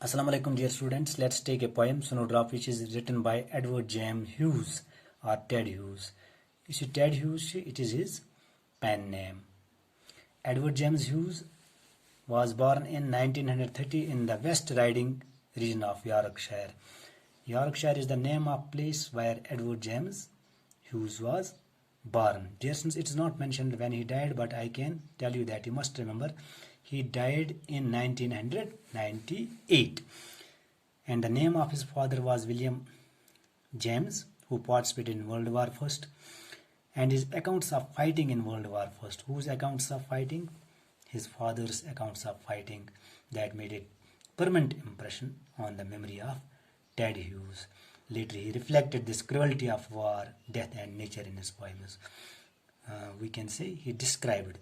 Assalamu alaikum dear students. Let's take a poem Snowdrop which is written by Edward James Hughes or Ted Hughes. You see Ted Hughes, it is his pen name. Edward James Hughes was born in 1930 in the West Riding region of Yorkshire. Yorkshire is the name of place where Edward James Hughes was born. Dear students, it is not mentioned when he died, but I can tell you that you must remember he died in 1998. And the name of his father was William James, who participated in World War I. And his accounts of fighting in World War I. Whose accounts of fighting? His father's accounts of fighting that made a permanent impression on the memory of Ted Hughes. Later he reflected this cruelty of war, death and nature in his poems. We can say he described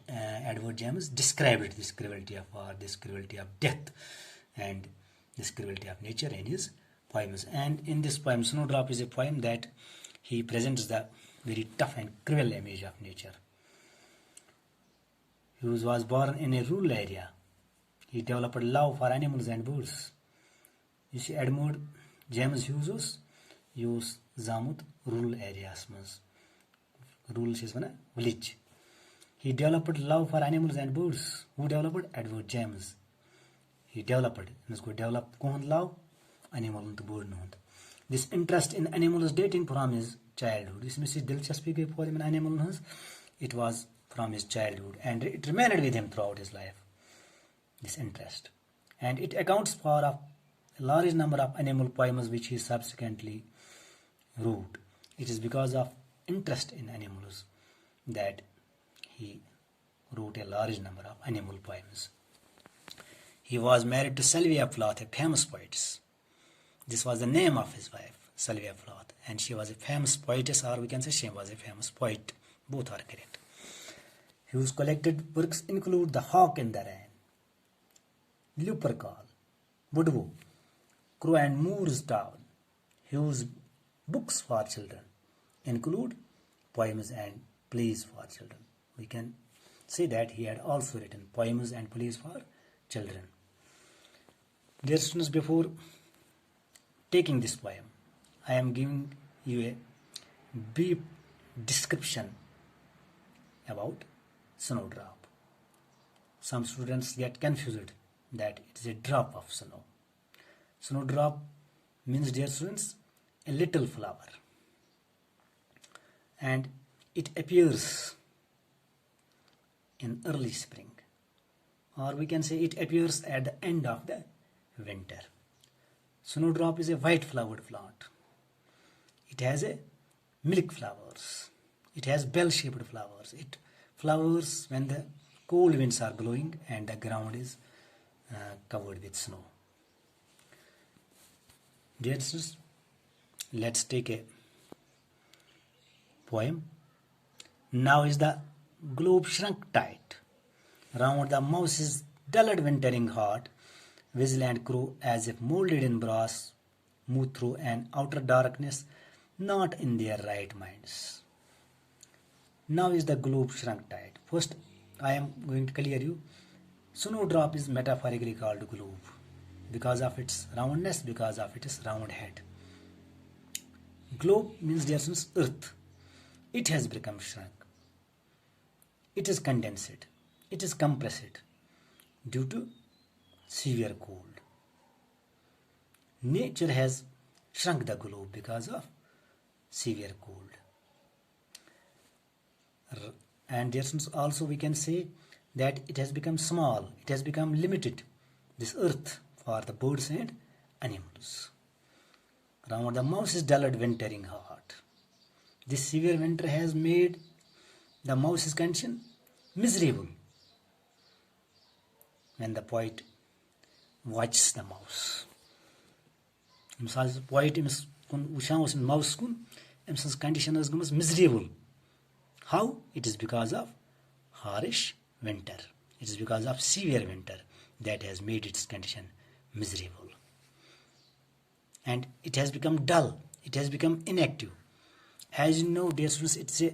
Edward James described this cruelty of war, this cruelty of death and this cruelty of nature in his poems. And in this poem, Snowdrop is a poem that he presents the very tough and cruel image of nature. Hughes was born in a rural area. He developed love for animals and birds. You see, Edward James Hughes used zamut rural areas. Rural is one village. He developed love for animals and birds. Who developed? Edward James. He developed. Develop love animal and bird. This interest in animals dating from his childhood. It was from his childhood and it remained with him throughout his life. This interest. And it accounts for a large number of animal poems which he subsequently wrote. It is because of interest in animals that he wrote a large number of animal poems. He was married to Sylvia Plath, a famous poetess. This was the name of his wife, Sylvia Plath, and she was a famous poetess, or we can say she was a famous poet. Both are correct. Hughes' collected works include The Hawk in the Rain, Lupercal, Woodrow, Crow and Moore's Town. Hughes' books for children include poems and plays for children. We can say that he had also written poems and plays for children. Dear students, before taking this poem, I am giving you a brief description about Snowdrop. Some students get confused that it is a drop of snow. Snowdrop means, dear students, a little flower. And it appears in early spring, or we can say it appears at the end of the winter. Snowdrop is a white flowered plant. It has a milk flowers. It has bell-shaped flowers. It flowers when the cold winds are blowing and the ground is covered with snow. Dear students, let's take a poem. Now is the globe shrunk tight. Round the mouse's dulled wintering heart, whistle and crow as if molded in brass, move through an outer darkness, not in their right minds. Now is the globe shrunk tight. First, I am going to clear you. Snowdrop is metaphorically called globe because of its roundness, because of its round head. Globe means, dear students, earth. It has become shrunk. It is condensed. It is compressed due to severe cold. Nature has shrunk the globe because of severe cold. And dear students, also we can say that it has become small. It has become limited. This earth for the birds and animals. Round the mouse's dulled wintering heart. This severe winter has made the mouse's condition miserable. When the poet watches the mouse, the poet mouse condition is miserable. How? It is because of harsh winter. It is because of severe winter that has made its condition miserable. And it has become dull. It has become inactive. As you know, dear students, it's a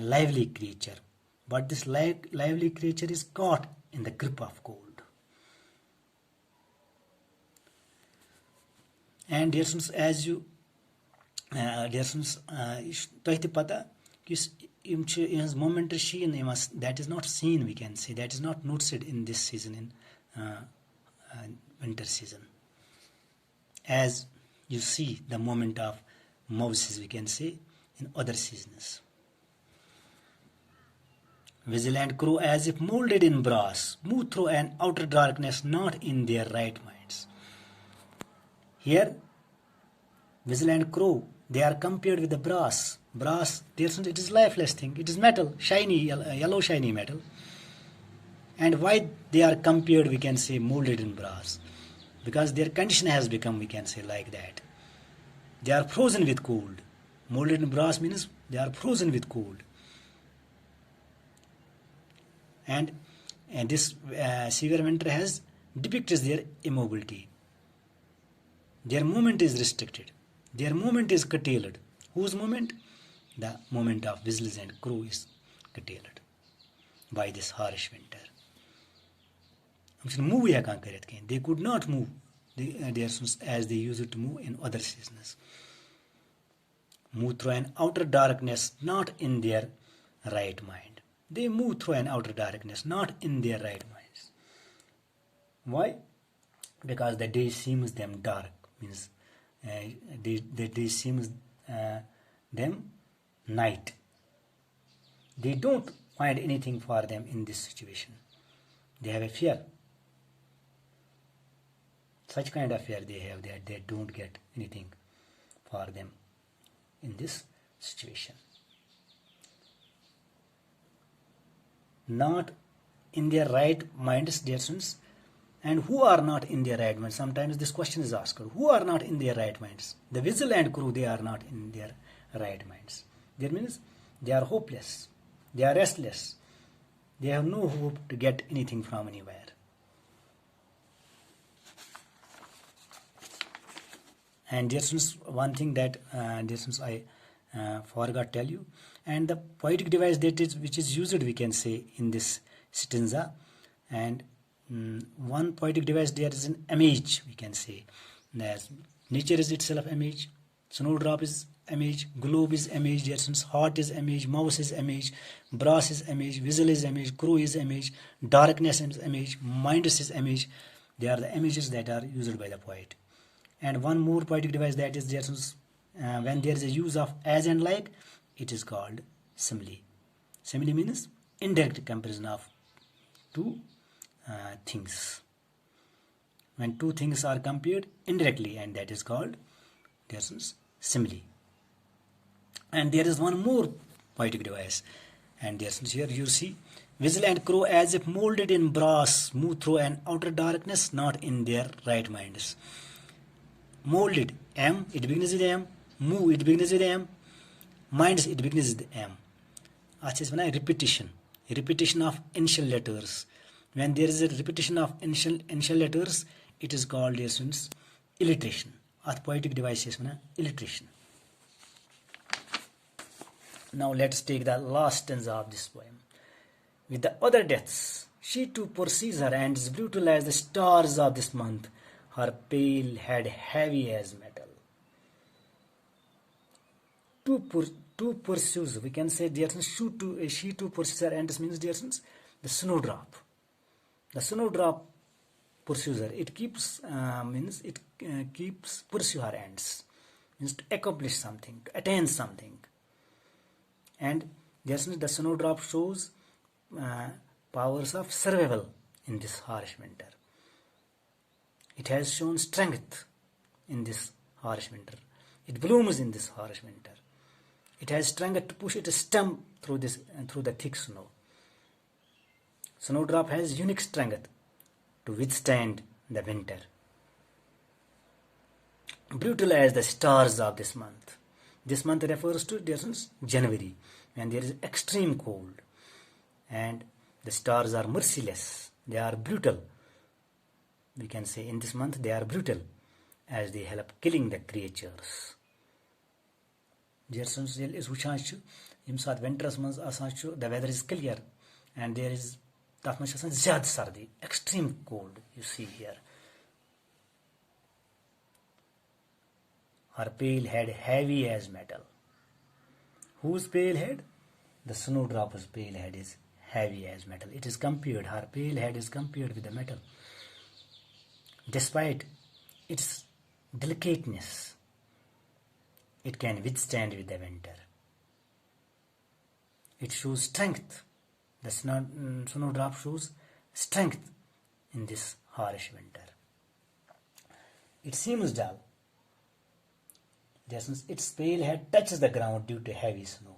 lively creature. But this lively creature is caught in the grip of cold. And dear students, as you dear students, تۄہہِ تہِ پتہ یُس یِم چھِ یِہٕنٛز momentary شیٖن یِوان, that is not seen, we can say, that is not noticed in this season, in winter season, as you see the movement of mouses, we can say, in other seasons. Vigilant crow, as if molded in brass, move through an outer darkness, not in their right minds. Here, vigilant crow, they are compared with the brass. Brass, it is lifeless thing. It is metal, shiny, yellow shiny metal. And why they are compared, we can say, molded in brass? Because their condition has become, we can say, like that. They are frozen with cold. Molded in brass means they are frozen with cold. And this severe winter has depicted their immobility. Their movement is restricted. Their movement is curtailed. Whose movement? The movement of vigilant crow is curtailed by this harsh winter. They could not move as they used to move in other seasons. Move through an outer darkness, not in their right mind. They move through an outer darkness, not in their right minds. Why? Because the day seems them dark, means the day seems them night. They don't find anything for them in this situation. They have a fear. Such kind of fear they have that they don't get anything for them in this situation. Not in their right minds, dear students. And who are not in their right minds? Sometimes this question is asked. Who are not in their right minds? The vigilant crew, they are not in their right minds. That means they are hopeless. They are restless. They have no hope to get anything from anywhere. And dear students, one thing that dear students, I forgot to tell you. And the poetic device which is used, we can say, in this stanza. And one poetic device, there is an image, we can say. As nature is itself image, snowdrop is image, globe is image, dear students, heart is image, mouse is image, brass is image, whistle is image, crow is image, darkness is image, mind is image. They are the images that are used by the poet. And one more poetic device, that is, dear students, when there is a use of as and like, it is called simile. Simile means indirect comparison of two things. When two things are compared indirectly, and that is called, dear students, simile. And there is one more poetic device, and dear students, here you see, vigilant crow, as if molded in brass, move through an outer darkness, not in their right minds. Molded, M, it begins with M. Move, it begins with M. Minds, it begins with M. Repetition. Repetition of initial letters. When there is a repetition of initial letters, it is called, dear students, alliteration. At poetic devices, alliteration. Now let's take the last stanza of this poem. With the other deaths, she too pursues her and is brutal as the stars of this month, her pale head heavy as metal. Two pursues, we can say, dear students, she too pursues her, and this means, dear students, the snowdrop. The snowdrop pursues her. It keeps keeps pursue her ends, means to accomplish something, to attain something. And dear students, the snowdrop shows powers of survival in this harsh winter. It has shown strength in this harsh winter. It blooms in this harsh winter. It has strength to push its stem through the thick snow. Snowdrop has unique strength to withstand the winter. Brutal as the stars of this month. This month refers to, dear students, January, when there is extreme cold. And the stars are merciless. They are brutal. We can say in this month they are brutal, as they help killing the creatures. Dear students, is winters months, the weather is clear, and there is extreme cold, you see here. Her pale head heavy as metal. Whose pale head? The snowdrop's pale head is heavy as metal. It is compared, her pale head is compared with the metal. Despite its delicateness, it can withstand with the winter. It shows strength. The snowdrop shows strength in this harsh winter. It seems dull. Its pale head touches the ground due to heavy snow.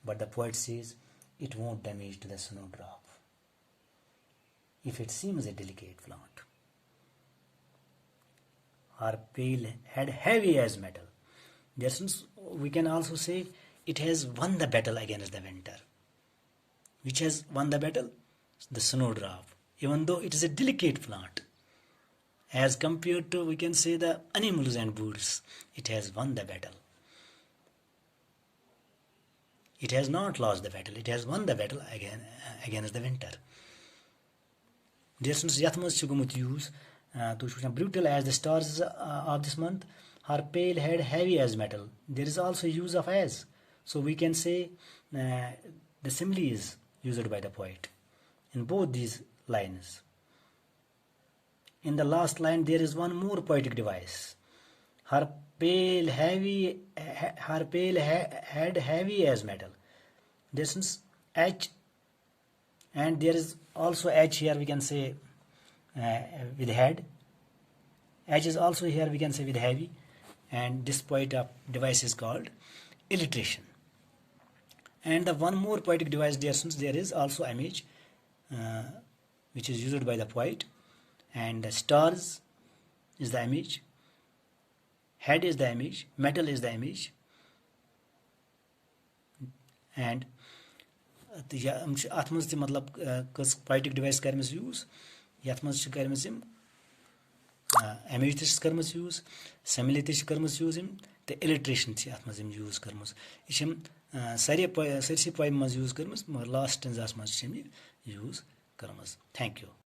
But the poet says it won't damage to the snowdrop if it seems a delicate plant. Her pale head heavy as metal. We can also say it has won the battle against the winter. Which has won the battle? The snowdrop. Even though it is a delicate plant, as compared to, we can say, the animals and birds, it has won the battle. It has not lost the battle. It has won the battle against the winter. Dear students, yath mans chu use brutal as the stars of this month. Her pale head heavy as metal. There is also use of as. So we can say the simile is used by the poet in both these lines. In the last line, there is one more poetic device. Her pale head heavy as metal. This is H, and there is also H here. We can say with head. H is also here. We can say with heavy, and this poetic device is called alliteration. And the one more poetic device, dear students, there is also image, which is used by the poet. And the stars is the image, head is the image, metal is the image, and ات منٛز تہِ مطلب کٔژ poetic device کٔرمٕژ use یتھ منٛز چھِ کٔرمٕژ یِم image تہِ چھِس کٔرمٕژ use, simile تہِ چھِ کٔرمٕژ use یِم تہٕ alliteration تہِ چھِ اتھ منٛز یِم use کٔرمٕژ. یہِ چھِ یِم سٲرسٕے poem منٛز use کٔرمٕژ مگر last stanzas منٛز چھِ یِم use کٔرمٕژ. Thank you.